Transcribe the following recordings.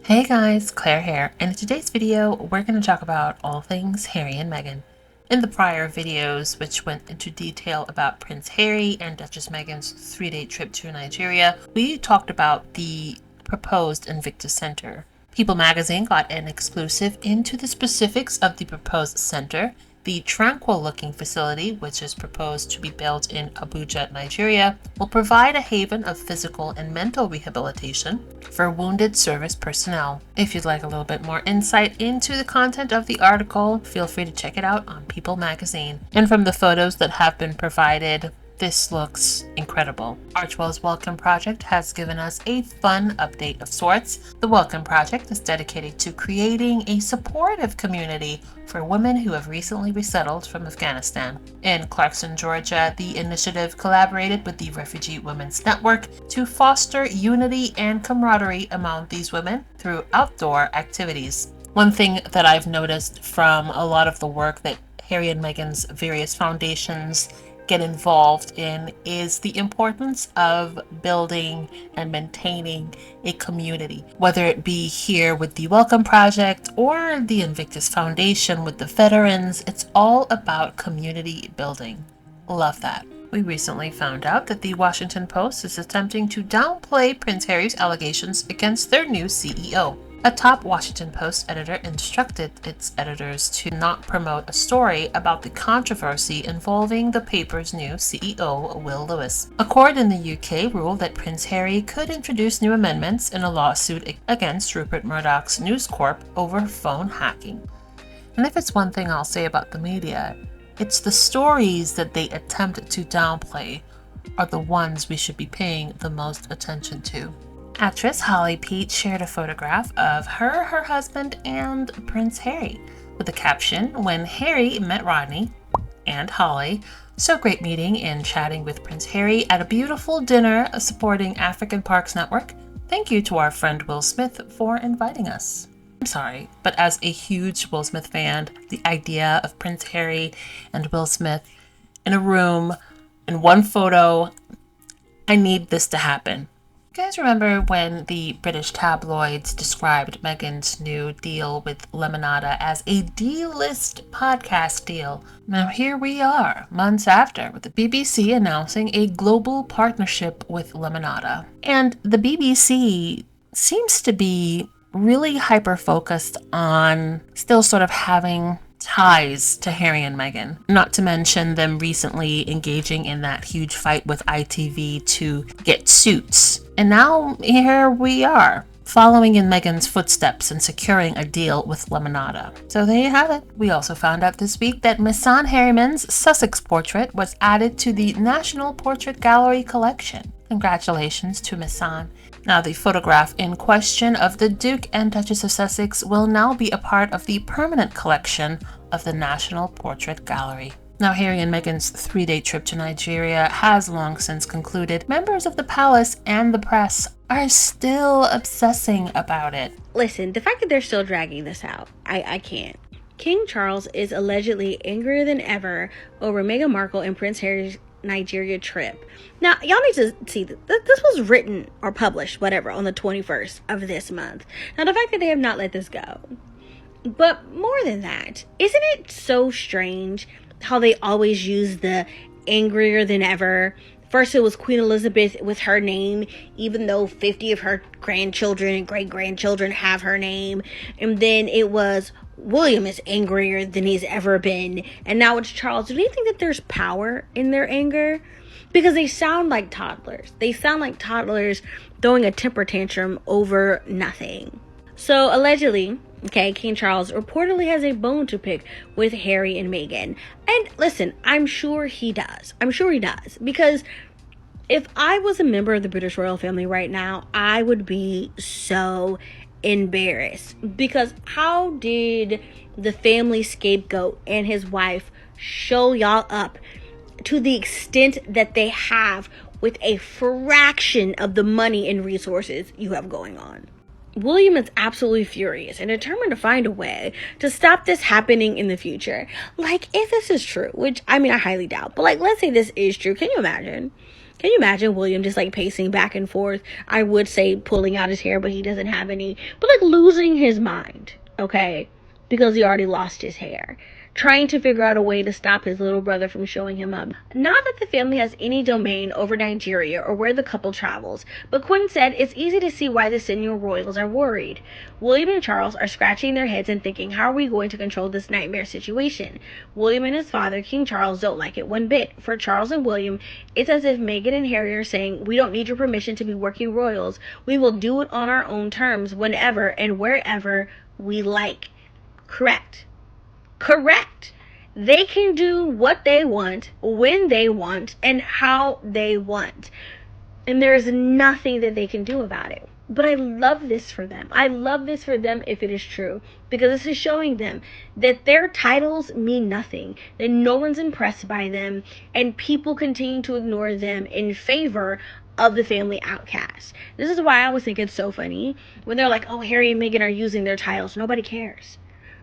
Hey guys, Claire here, and in today's video we're going to talk about all things Harry and Meghan. In the prior videos, which went into detail about Prince Harry and Duchess Meghan's 3-day trip to Nigeria, we talked about the proposed Invictus Center. People magazine got an exclusive into the specifics of the proposed center. The tranquil-looking facility, which is proposed to be built in Abuja, Nigeria, will provide a haven of physical and mental rehabilitation for wounded service personnel. If you'd like a little bit more insight into the content of the article, feel free to check it out on People magazine. And from the photos that have been provided, this looks incredible. Archewell's Welcome Project has given us a fun update of sorts. The Welcome Project is dedicated to creating a supportive community for women who have recently resettled from Afghanistan. In Clarkson, Georgia, the initiative collaborated with the Refugee Women's Network to foster unity and camaraderie among these women through outdoor activities. One thing that I've noticed from a lot of the work that Harry and Meghan's various foundations get involved in is the importance of building and maintaining a community, whether it be here with the Welcome Project or the Invictus Foundation with the veterans. It's all about community building. Love that. We recently found out that the Washington Post is attempting to downplay Prince Harry's allegations against their new CEO. A top Washington Post editor instructed its editors to not promote a story about the controversy involving the paper's new CEO, Will Lewis. A court in the UK ruled that Prince Harry could introduce new amendments in a lawsuit against Rupert Murdoch's News Corp over phone hacking. And if it's one thing I'll say about the media, it's the stories that they attempt to downplay are the ones we should be paying the most attention to. Actress Holly Peete shared a photograph of her husband, and Prince Harry with the caption, "When Harry met Rodney," and Holly, "So great meeting and chatting with Prince Harry at a beautiful dinner supporting African Parks Network. Thank you to our friend Will Smith for inviting us." I'm sorry, but as a huge Will Smith fan, the idea of Prince Harry and Will Smith in a room in one photo, I need this to happen. You guys remember when the British tabloids described Meghan's new deal with Lemonada as a D-list podcast deal? Now here we are, months after, with the BBC announcing a global partnership with Lemonada. And the BBC seems to be really hyper-focused on still sort of having ties to Harry and Meghan, not to mention them recently engaging in that huge fight with ITV to get suits. And now here we are, following in Meghan's footsteps and securing a deal with Lemonada. So there you have it. We also found out this week that Missan Harriman's Sussex portrait was added to the National Portrait Gallery collection. Congratulations to Missan. Now, the photograph in question of the Duke and Duchess of Sussex will now be a part of the permanent collection of the National Portrait Gallery. Now, Harry and Meghan's 3-day trip to Nigeria has long since concluded. Members of the palace and the press are still obsessing about it. Listen, the fact that they're still dragging this out, I can't. King Charles is allegedly angrier than ever over Meghan Markle and Prince Harry's Nigeria trip. Now, y'all need to see that this was written or published, whatever, on the 21st of this month. Now, the fact that they have not let this go. But more than that, isn't it so strange how they always use the angrier than ever? First, it was Queen Elizabeth with her name, even though 50 of her grandchildren and great-grandchildren have her name. And then it was William is angrier than he's ever been. And now it's Charles. Do you think that there's power in their anger? Because they sound like toddlers. They sound like toddlers throwing a temper tantrum over nothing. So allegedly, King Charles reportedly has a bone to pick with Harry and Meghan. And listen, I'm sure he does. Because if I was a member of the British royal family right now, I would be so embarrassed. Because how did the family scapegoat and his wife show y'all up to the extent that they have with a fraction of the money and resources you have going on? William is absolutely furious and determined to find a way to stop this happening in the future. Like, if this is true, which, I mean, I highly doubt, but like, let's say this is true. Can you imagine? Can you imagine William just like pacing back and forth? I would say pulling out his hair, but he doesn't have any. But like losing his mind, okay? Because he already lost his hair. Trying to figure out a way to stop his little brother from showing him up. Not that the family has any domain over Nigeria or where the couple travels, but Quinn said it's easy to see why the senior royals are worried. William and Charles are scratching their heads and thinking, how are we going to control this nightmare situation? William and his father, King Charles, don't like it one bit. For Charles and William, it's as if Meghan and Harry are saying, we don't need your permission to be working royals. We will do it on our own terms, whenever and wherever we like. Correct. They can do what they want, when they want, and how they want. And there's nothing that they can do about it. But I love this for them. I love this for them if it is true. Because this is showing them that their titles mean nothing. That no one's impressed by them. And people continue to ignore them in favor of the family outcast. This is why I always think it's so funny when they're like, oh, Harry and Meghan are using their titles. Nobody cares.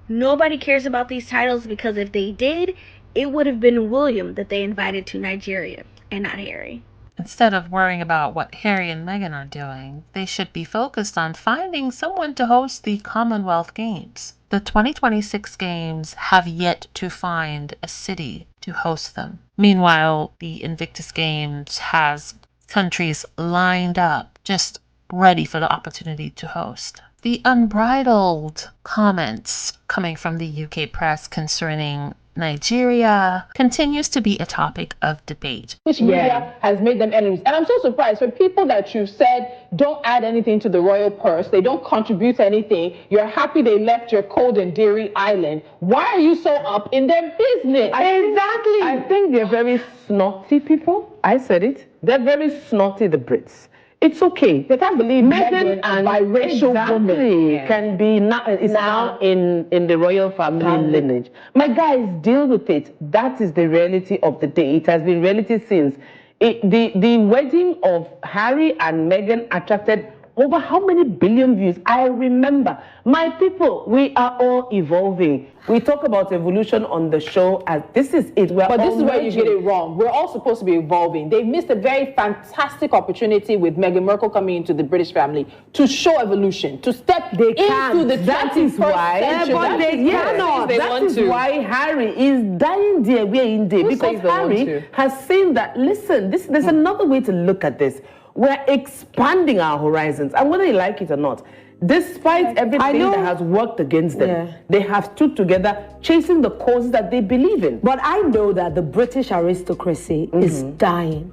Nobody cares about these titles, because if they did, it would have been William that they invited to Nigeria and not Harry. Instead of worrying about what Harry and Meghan are doing, they should be focused on finding someone to host the Commonwealth Games. The 2026 Games have yet to find a city to host them. Meanwhile, the Invictus Games has countries lined up, just ready for the opportunity to host. The unbridled comments coming from the UK press concerning Nigeria continues to be a topic of debate. Which media has made them enemies. And I'm so surprised for people that you said don't add anything to the royal purse, they don't contribute anything, you're happy they left your cold and dairy island. Why are you so up in their business? Exactly. I think they're very snotty people. I said it. They're very snotty, the Brits. It's okay. They can't believe Meghan and biracial woman can be now in the royal family lineage. My guys, deal with it. That is the reality of the day. It has been reality since. The wedding of Harry and Meghan attracted over how many billion views? I remember. My people, we are all evolving. We talk about evolution on the show as this is it. But this is where you get it wrong. We're all supposed to be evolving. They missed a very fantastic opportunity with Meghan Markle coming into the British family to show evolution, to step into the 21st century. But they cannot. That is why Harry is dying there, we're in there. Because Harry has seen that, listen, there's another way to look at this. We're expanding our horizons, and whether you like it or not, despite everything that has worked against them, they have stood together chasing the causes that they believe in. But I know that the British aristocracy is dying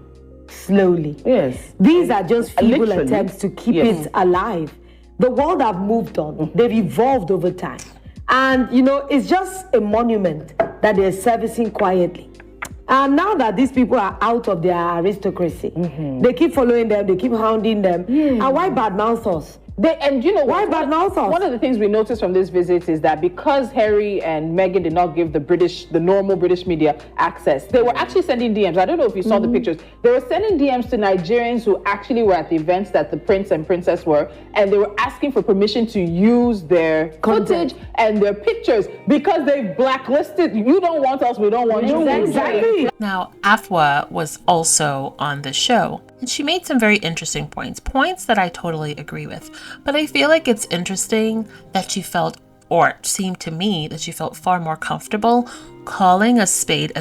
slowly. Yes. These are just feeble attempts to keep it alive. The world have moved on. They've evolved over time. And, you know, it's just a monument that they're servicing quietly. And now that these people are out of their aristocracy, they keep following them, they keep hounding them. And why badmouth us? And you know why badmouth us? One of the things we noticed from this visit is that because Harry and Meghan did not give the normal British media access, they were actually sending DMs. I don't know if you saw the pictures. They were sending DMs to Nigerians who actually were at the events that the prince and princess were, and they were asking for permission to use their footage and their pictures because they blacklisted. You don't want us, we don't want you. Exactly. Now, Afua was also on the show, and she made some very interesting points that I totally agree with. But I feel like it's interesting that she felt, or it seemed to me that she felt far more comfortable calling a spade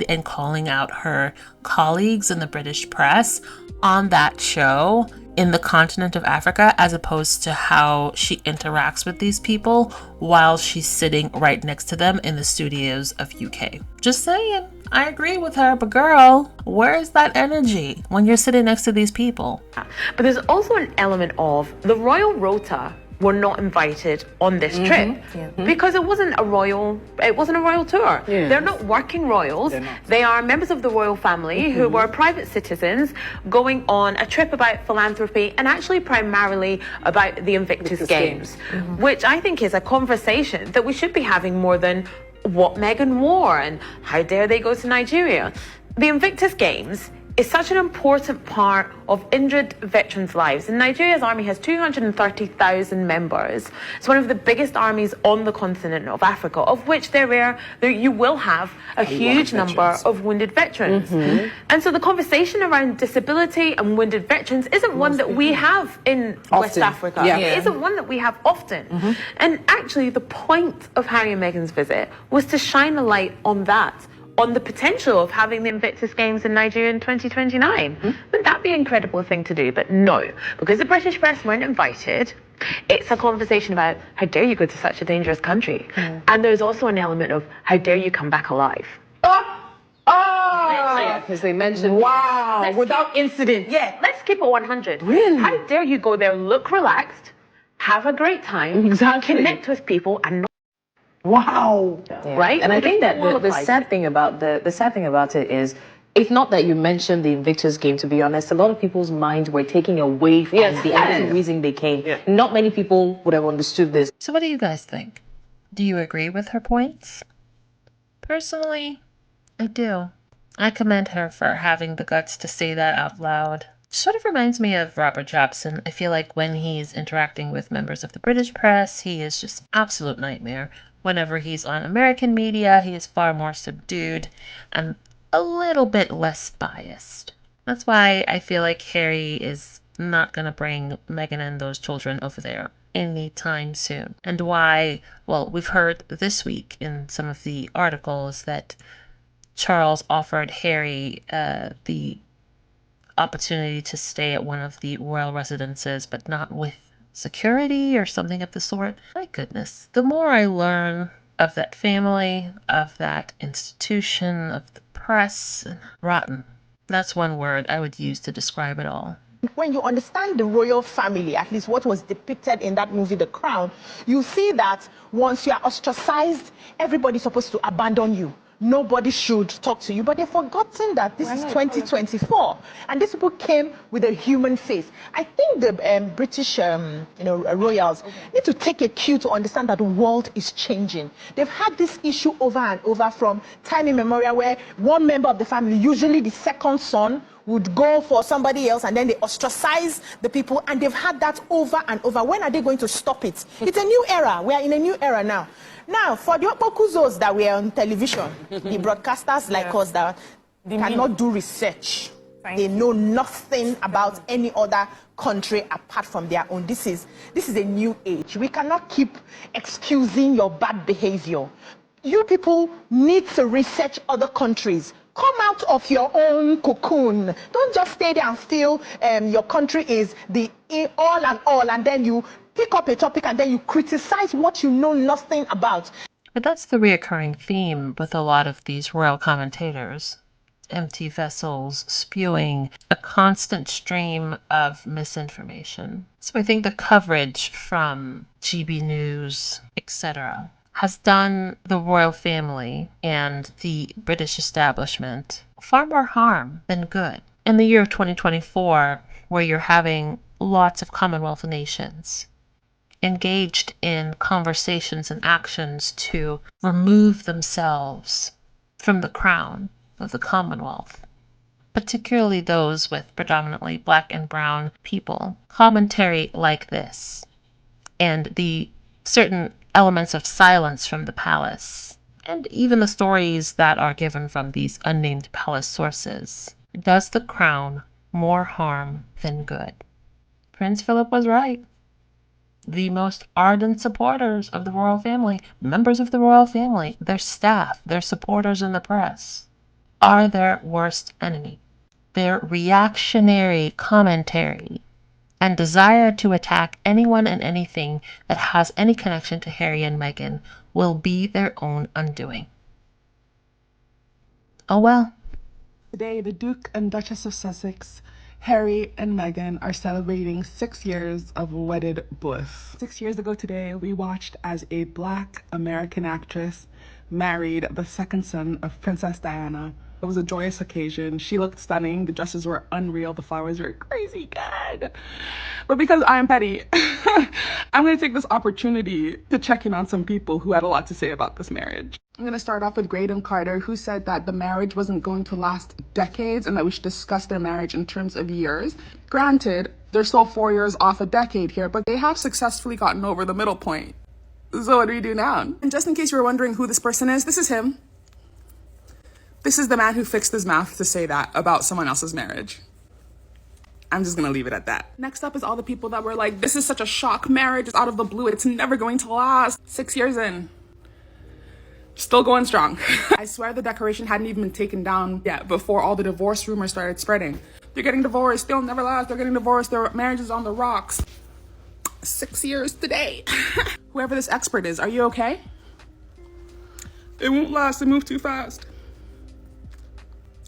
and calling out her colleagues in the British press on that show in the continent of Africa, as opposed to how she interacts with these people while she's sitting right next to them in the studios of UK. Just saying, I agree with her, but girl, where is that energy when you're sitting next to these people? But there's also an element of the royal rota were not invited on this trip because it wasn't a royal tour. They're not working royals. They are members of the royal family who were private citizens going on a trip about philanthropy and actually primarily about the Invictus Games, which I think is a conversation that we should be having more than what Meghan wore and how dare they go to Nigeria. The Invictus Games is such an important part of injured veterans' lives. And Nigeria's army has 230,000 members. It's one of the biggest armies on the continent of Africa, of which you will have a huge number of wounded veterans. And so the conversation around disability and wounded veterans isn't one that we have in West Africa. It isn't one that we have often. And actually, the point of Harry and Meghan's visit was to shine a light on that, on the potential of having the Invictus Games in Nigeria in 2029. Wouldn't that be an incredible thing to do? But no, because the British press weren't invited, it's a conversation about how dare you go to such a dangerous country. And there's also an element of how dare you come back alive. Because they mentioned, without incident. Yeah, let's keep it 100. Really? How dare you go there, look relaxed, have a great time, connect with people, and not right? And I think that the sad thing about it is, if not that you mentioned the Invictus game, to be honest, a lot of people's minds were taken away from the actual reason they came. Not many people would have understood this. So what do you guys think? Do you agree with her points? Personally, I do. I commend her for having the guts to say that out loud. Sort of reminds me of Robert Jobson. I feel like when he's interacting with members of the British press, he is just absolute nightmare. Whenever he's on American media, he is far more subdued and a little bit less biased. That's why I feel like Harry is not going to bring Meghan and those children over there anytime soon. And why, well, we've heard this week in some of the articles that Charles offered Harry the opportunity to stay at one of the royal residences, but not with security or something of the sort. My goodness. The more I learn of that family, of that institution, of the press, rotten. That's one word I would use to describe it all. When you understand the royal family, at least what was depicted in that movie, The Crown, you see that once you are ostracized, everybody's supposed to abandon you. Nobody should talk to you, but they've forgotten that this is 2024, and these people came with a human face. I think the British, royals need to take a cue to understand that the world is changing. They've had this issue over and over from time immemorial, where one member of the family, usually the second son, would go for somebody else, and then they ostracize the people, and they've had that over and over. When are they going to stop it? It's a new era. We are in a new era now. Now, for the Okpokuzos that were on television, the broadcasters like us that cannot do research, they know nothing about any other country apart from their own. This is a new age. We cannot keep excusing your bad behavior. You people need to research other countries. Come out of your own cocoon. Don't just stay there and feel your country is the all and all, and then you pick up a topic and then you criticize what you know nothing about. But that's the reoccurring theme with a lot of these royal commentators. Empty vessels spewing a constant stream of misinformation. So I think the coverage from GB News, etc., has done the royal family and the British establishment far more harm than good. In the year of 2024, where you're having lots of Commonwealth nations engaged in conversations and actions to remove themselves from the crown of the Commonwealth, particularly those with predominantly black and brown people. Commentary like this and the certain elements of silence from the palace, and even the stories that are given from these unnamed palace sources, does the crown more harm than good. Prince Philip was right. The most ardent supporters of the royal family, members of the royal family, their staff, their supporters in the press, are their worst enemy. Their reactionary commentary and desire to attack anyone and anything that has any connection to Harry and Meghan will be their own undoing. Oh well. Today, the Duke and Duchess of Sussex, Harry and Meghan, are celebrating 6 years of wedded bliss. 6 years ago today, we watched as a Black American actress married the second son of Princess Diana. It was a joyous occasion. She looked stunning. The dresses were unreal. The flowers were crazy good. But because I'm petty, I'm going to take this opportunity to check in on some people who had a lot to say about this marriage. I'm going to start off with Graydon Carter, who said that the marriage wasn't going to last decades and that we should discuss their marriage in terms of years. Granted, they're still 4 years off a decade here, but they have successfully gotten over the middle point. So what do we do now? And just in case you were wondering who this person is, this is him. This is the man who fixed his mouth to say that about someone else's marriage. I'm just gonna leave it at that. Next up is all the people that were like, this is such a shock marriage, it's out of the blue, it's never going to last. 6 years in. Still going strong. I swear the decoration hadn't even been taken down yet before all the divorce rumors started spreading. They're getting divorced, they'll never last, they're getting divorced, their marriage is on the rocks. 6 years today. Whoever this expert is, are you okay? It won't last, it moved too fast.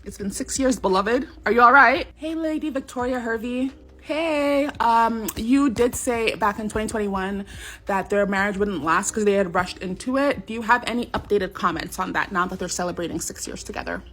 It's been 6 years, beloved. Are you all right? Hey, Lady Victoria Hervey. Hey, you did say back in 2021 that their marriage wouldn't last because they had rushed into it. Do you have any updated comments on that now that they're celebrating 6 years together?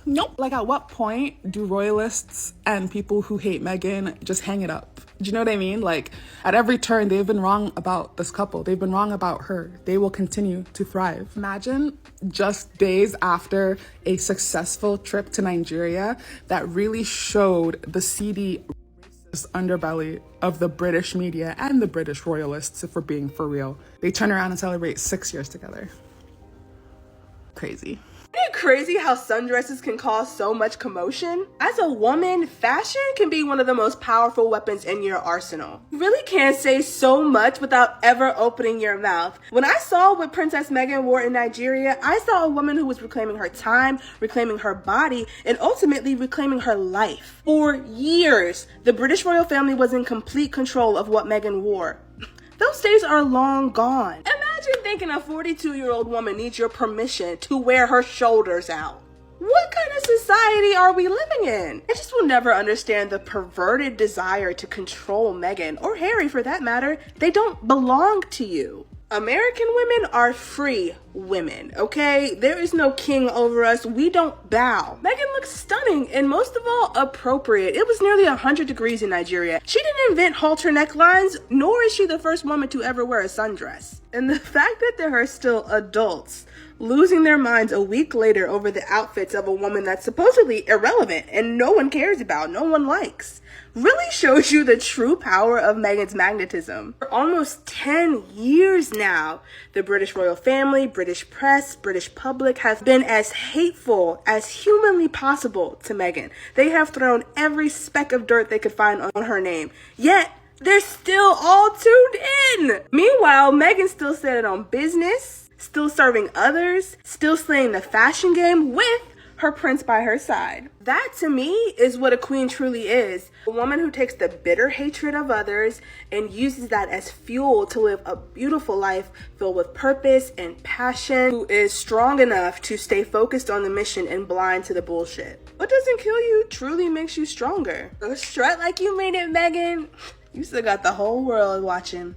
Nope. Like, at what point do royalists and people who hate Meghan just hang it up? Do you know what I mean? Like, at every turn, they've been wrong about this couple. They've been wrong about her. They will continue to thrive. Imagine just days after a successful trip to Nigeria that really showed the seedy, racist underbelly of the British media and the British royalists, if we're being for real. They turn around and celebrate 6 years together. Crazy. Isn't it crazy how sundresses can cause so much commotion? As a woman, fashion can be one of the most powerful weapons in your arsenal. You really can't say so much without ever opening your mouth. When I saw what Princess Meghan wore in Nigeria, I saw a woman who was reclaiming her time, reclaiming her body, and ultimately reclaiming her life. For years, the British royal family was in complete control of what Meghan wore. Those days are long gone. Imagine thinking a 42-year-old woman needs your permission to wear her shoulders out. What kind of society are we living in? I just will never understand the perverted desire to control Meghan, or Harry for that matter. They don't belong to you. American women are free women, okay? There is no king over us. We don't bow. Meghan looks stunning and most of all, appropriate. It was nearly 100 degrees in Nigeria. She didn't invent halter necklines, nor is she the first woman to ever wear a sundress. And the fact that there are still adults losing their minds a week later over the outfits of a woman that's supposedly irrelevant and no one cares about, no one likes, really shows you the true power of Meghan's magnetism. For almost 10 years now, the British royal family, British press, British public has been as hateful as humanly possible to Meghan. They have thrown every speck of dirt they could find on her name. Yet, they're still all tuned in. Meanwhile, Meghan's still standing on business, still serving others, still slaying the fashion game with her prince by her side. That to me is what a queen truly is. A woman who takes the bitter hatred of others and uses that as fuel to live a beautiful life filled with purpose and passion, who is strong enough to stay focused on the mission and blind to the bullshit. What doesn't kill you truly makes you stronger. So strut like you made it, Meghan. You still got the whole world watching.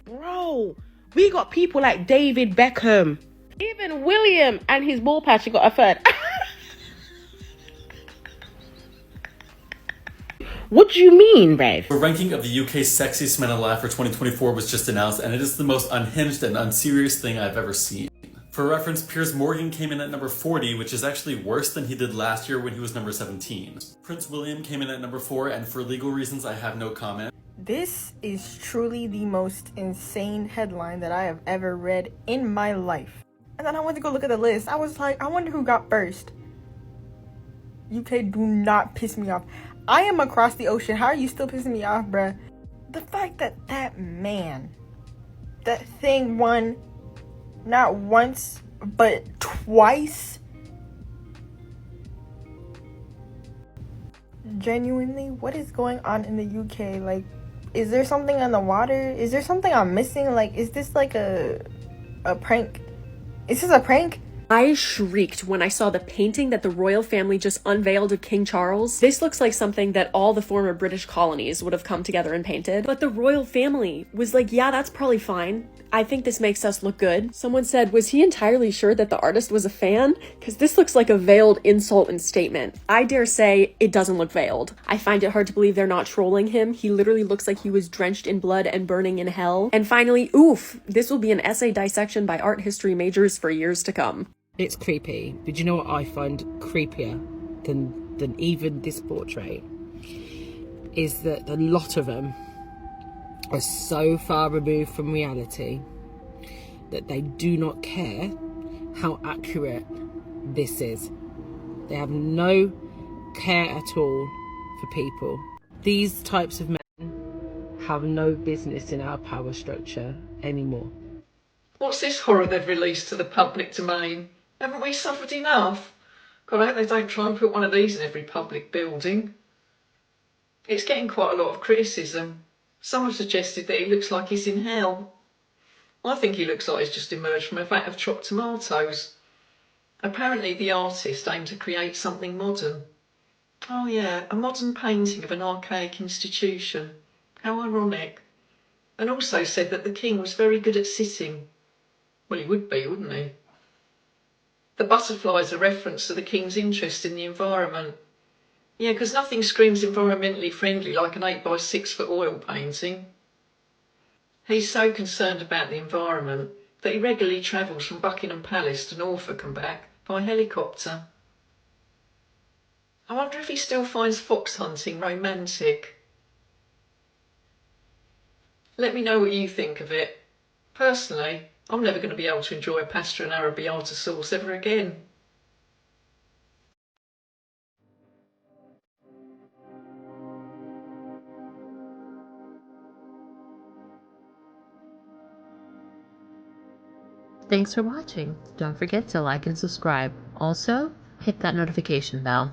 Bro, we got people like David Beckham. Even William and his ball patch got a third. What do you mean, Rev? The ranking of the UK's Sexiest Men Alive for 2024 was just announced, and it is the most unhinged and unserious thing I've ever seen. For reference, Piers Morgan came in at number 40, which is actually worse than he did last year when he was number 17. Prince William came in at number 4, and for legal reasons I have no comment. This is truly the most insane headline that I have ever read in my life. And then I went to go look at the list. I was like, I wonder who got first. UK, do not piss me off. I am across the ocean. How are you still pissing me off, bruh? The fact that that man, that thing won not once, but twice. Genuinely, what is going on in the UK? Like, is there something on the water? Is there something I'm missing? Like, is this like a prank? Is this a prank? I shrieked when I saw the painting that the royal family just unveiled of King Charles. This looks like something that all the former British colonies would have come together and painted. But the royal family was like, yeah, that's probably fine. I think this makes us look good. Someone said, was he entirely sure that the artist was a fan? Because this looks like a veiled insult and statement. I dare say it doesn't look veiled. I find it hard to believe they're not trolling him. He literally looks like he was drenched in blood and burning in hell. And finally, oof, this will be an essay dissection by art history majors for years to come. It's creepy, but you know what I find creepier than even this portrait? Is that a lot of them are so far removed from reality that they do not care how accurate this is. They have no care at all for people. These types of men have no business in our power structure anymore. What's this horror they've released to the public domain? Haven't we suffered enough? God, I hope they don't try and put one of these in every public building. It's getting quite a lot of criticism. Some have suggested that he looks like he's in hell. I think he looks like he's just emerged from a vat of chopped tomatoes. Apparently the artist aimed to create something modern. Oh yeah, a modern painting of an archaic institution. How ironic. And also said that the king was very good at sitting. Well, he would be, wouldn't he? The butterfly's a reference to the king's interest in the environment. Yeah, because nothing screams environmentally friendly like an 8 by 6 foot oil painting. He's so concerned about the environment that he regularly travels from Buckingham Palace to Norfolk and back by helicopter. I wonder if he still finds fox hunting romantic. Let me know what you think of it. Personally, I'm never going to be able to enjoy a pasta and arrabbiata sauce ever again. Thanks for watching. Don't forget to like and subscribe. Also, hit that notification bell.